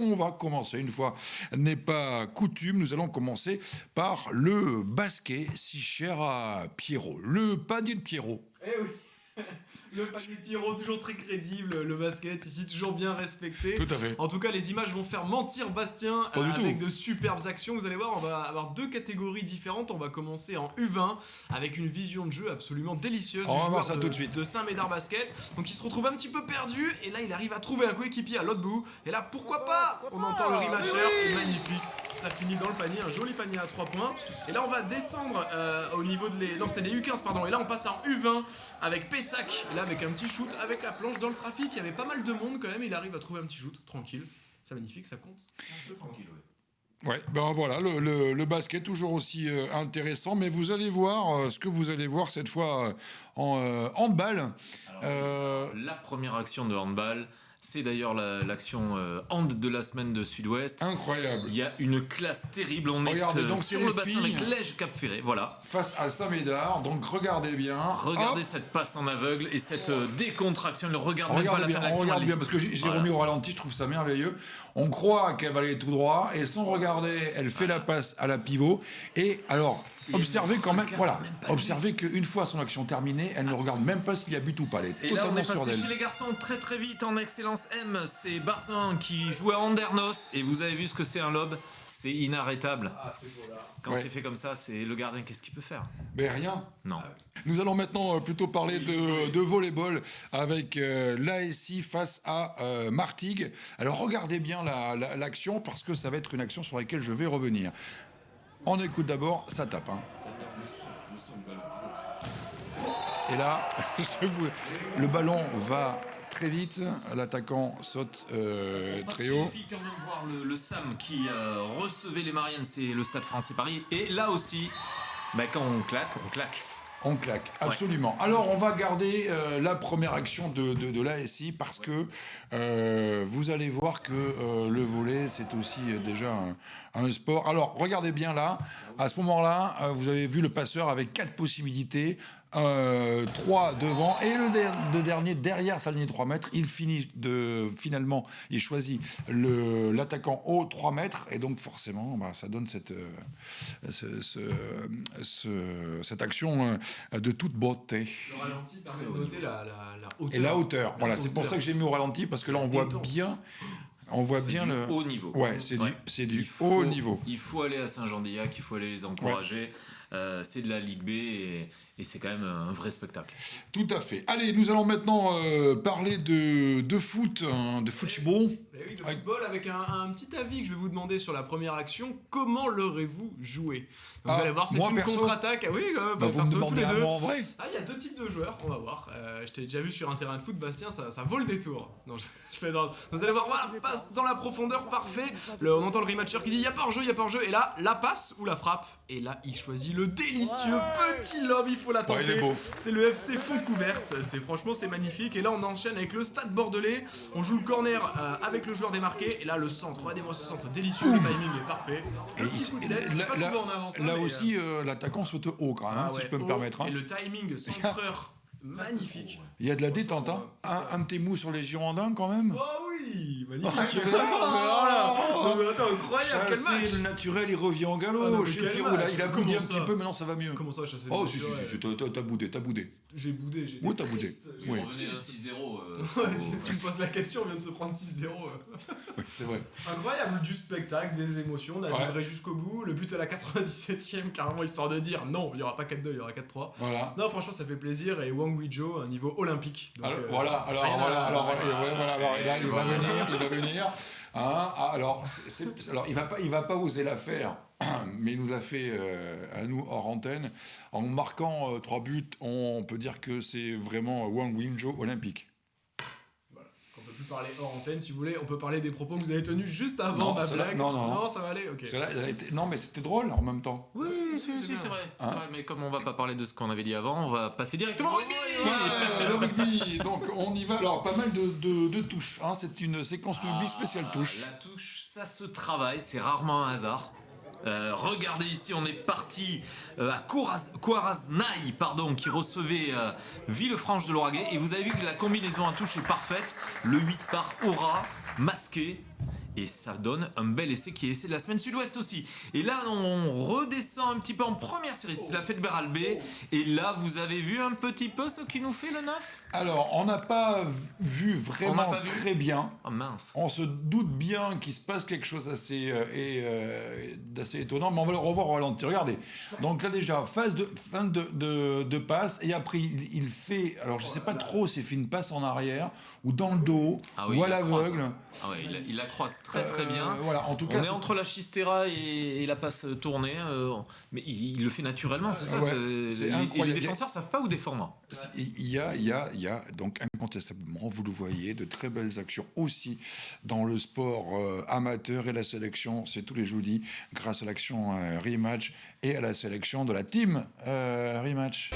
on va commencer, une fois n'est pas coutume, nous allons commencer par le basket, si cher à Pierrot, le panier de Pierrot. Eh oui. Le panier de Pierrot, toujours très crédible, le basket ici toujours bien respecté. Tout à fait. En tout cas, les images vont faire mentir Bastien Pas du avec tout. de superbes actions. Vous allez voir, on va avoir deux catégories différentes. On va commencer en U20 avec une vision de jeu absolument délicieuse On va du voir joueur ça tout de suite. de Saint-Médard Basket. Donc il se retrouve un petit peu perdu et là il arrive à trouver un coéquipier à l'autre bout. Et là pourquoi pas. On entend le rematcher, magnifique. Ça finit dans le panier, un joli panier à 3 points. Et là on va descendre au niveau de les... Non, c'était des U15 pardon. Et là on passe en U20 avec Pessac. Et là avec un petit shoot avec la planche dans le trafic. Il y avait pas mal de monde quand même. Il arrive à trouver un petit shoot, tranquille. C'est magnifique, ça compte. Un peu tranquille, ouais. Ouais, ben voilà, le basket toujours aussi intéressant, mais vous allez voir ce que vous allez voir cette fois en handball. La première action de handball, c'est d'ailleurs l'action hand de la semaine de Sud-Ouest. Incroyable. Il y a une classe terrible, on Regardez, est donc, sur c'est le les bassin filles. avec Lège Cap-Ferré, voilà. Face à Saint-Médard, donc regardez bien. Regardez Hop. cette passe en aveugle et cette décontraction, elle ne regarde même pas Regardez la bien, fin de on l'action. regarde elle bien, est- parce que j'ai Voilà. remis au ralenti, je trouve ça merveilleux. On croit qu'elle va aller tout droit, et sans regarder, elle fait la passe à la pivot. Et alors, Et observez elle quand même, regarde voilà, même pas observez qu'une fois son action terminée, elle ne regarde même pas s'il y a but ou pas. Elle est Et là, on totalement est sûre passé d'elle. chez les garçons très très vite en excellence M. C'est Barzin qui jouait à Andernos. Et vous avez vu ce que c'est un lob. C'est inarrêtable. Ah, c'est beau là. Quand Ouais. c'est fait comme ça, c'est le gardien, qu'est-ce qu'il peut faire? Mais rien. Non. Nous allons maintenant plutôt parler de volleyball avec l'ASI face à Martigues. Alors regardez bien l'action parce que ça va être une action sur laquelle je vais revenir. On écoute d'abord, ça tape. Hein. Et là, le ballon va très vite, l'attaquant saute très haut. Il suffit quand même voir le Sam qui recevait les Mariannes, c'est le Stade Français Paris. Et là aussi, bah, quand on claque, on claque. On claque, absolument. Alors, on va garder la première action de l'ASI parce que vous allez voir que le volley, c'est aussi déjà un sport. Alors, regardez bien là. À ce moment-là, vous avez vu le passeur avec 4 possibilités. 3 devant et le dernier derrière sa ligne 3 mètres. Il finit finalement, il choisit l'attaquant au 3 mètres et donc forcément, bah, ça donne cette action de toute beauté. Le ralenti permet de noter la hauteur. Et la hauteur, voilà, c'est pour ça que j'ai mis au ralenti parce que là on voit bien, C'est du le haut niveau. Ouais, c'est du Il haut faut- niveau. Il faut aller à Saint-Jean-d'Illac, il faut aller les encourager. C'est de la Ligue B et c'est quand même un vrai spectacle. Tout à fait. Allez, nous allons maintenant parler de foot, hein, de football. Mais oui, de football avec un petit avis que je vais vous demander sur la première action. Comment l'aurez-vous joué? Donc, vous allez voir, c'est moi, une perso, contre-attaque. Ah oui, Bah, vous me perso, tous demandez les à deux. moi en vrai. Ah, il y a deux types de joueurs, on va voir. Je t'ai déjà vu sur un terrain de foot, Bastien, ça vaut le détour. Non, je fais dans... Vous allez voir, voilà, passe dans la profondeur, parfait. On entend le rematcher qui dit il y a pas hors-jeu, il y a pas hors-jeu. Et là, la passe ou la frappe. Et là, il choisit le délicieux petit lob, il faut la tenter. Ouais, il est beau. C'est le FC Fond Couverte. Franchement, c'est magnifique. Et là, on enchaîne avec le Stade Bordelais. On joue le corner avec le joueur démarqué. Et là, le centre, regardez-moi ce centre délicieux, le timing est parfait. Et Le petit coup de tête, là- pas là- souvent en avance. Là aussi, l'attaquant saute haut quand même, Ah si ouais, je peux me haut, permettre. Hein. Et le timing centreur, magnifique. Il y a de la détente. Hein. Un petit mou sur les Girondins quand même. Oh oui, magnifique. Oh, Non, mais attends, incroyable, quel Chasser match. le naturel, il revient au Ah, non, galop. mais Chez quel Pierrot, match. là, il a Comment boudé un ça petit peu, maintenant ça va mieux. Comment ça, chasser le Oh, si, naturel t'as boudé. J'ai boudé, j'étais Oui, t'as boudé. triste, Oui. Revenez à 6-0. Ouais, tu me poses la question, on vient de se prendre 6-0. Oui, c'est vrai. Incroyable, du spectacle, des émotions, on a Ouais. vibré jusqu'au bout. Le but à la 97ème, carrément, histoire de dire non, il n'y aura pas 4-2, il y aura 4-3. Voilà. Non, franchement, ça fait plaisir. Et Wang Weizhou, un niveau olympique. Donc, Alors, là, il va venir. Hein, alors, alors, il va pas oser la faire, mais il nous l'a fait à nous hors antenne. En marquant 3 buts, on peut dire que c'est vraiment Wang Weizhou olympique. Voilà. On peut plus parler hors antenne, si vous voulez. On peut parler des propos que vous avez tenus juste avant Non, ma celle-là- blague. non. ça va aller, ok. Celle-là, elle a été... Non, mais c'était drôle en même temps. Oui, si, c'est vrai. Hein C'est vrai. Mais comme on va pas parler de ce qu'on avait dit avant, on va passer directement au rugby. Le rugby, donc on y va. Alors, pas mal de touches. Hein. C'est une séquence rugby spéciale touche. La touche, ça se travaille, c'est rarement un hasard. Regardez ici, on est parti à Coaraznaï, qui recevait Villefranche de l'Oraguet. Et vous avez vu que la combinaison à touche est parfaite. Le 8 par Aura, masqué. Et ça donne un bel essai qui est l'essai de la semaine sud-ouest aussi. Et là, on redescend un petit peu en première série. C'était la fête Beralbé. Et là, vous avez vu un petit peu ce qui nous fait le 9 ? Alors, on n'a pas vu vraiment très bien. Oh mince. On se doute bien qu'il se passe quelque chose d'assez étonnant, mais on va le revoir au ralenti. Regardez. Donc là déjà, fin de passe, et après il fait, alors je sais pas trop s'il fait une passe en arrière ou dans le dos ou à l'aveugle. Ah ouais, il la croise très bien. Voilà, en tout cas, on est entre la chistera et la passe tournée, mais il le fait naturellement, c'est ça. Ouais, c'est incroyable. Et les défenseurs savent pas où défendre. Il y a donc incontestablement, vous le voyez, de très belles actions aussi dans le sport amateur, et la sélection, c'est tous les jeudis grâce à l'action Rematch et à la sélection de la team Rematch.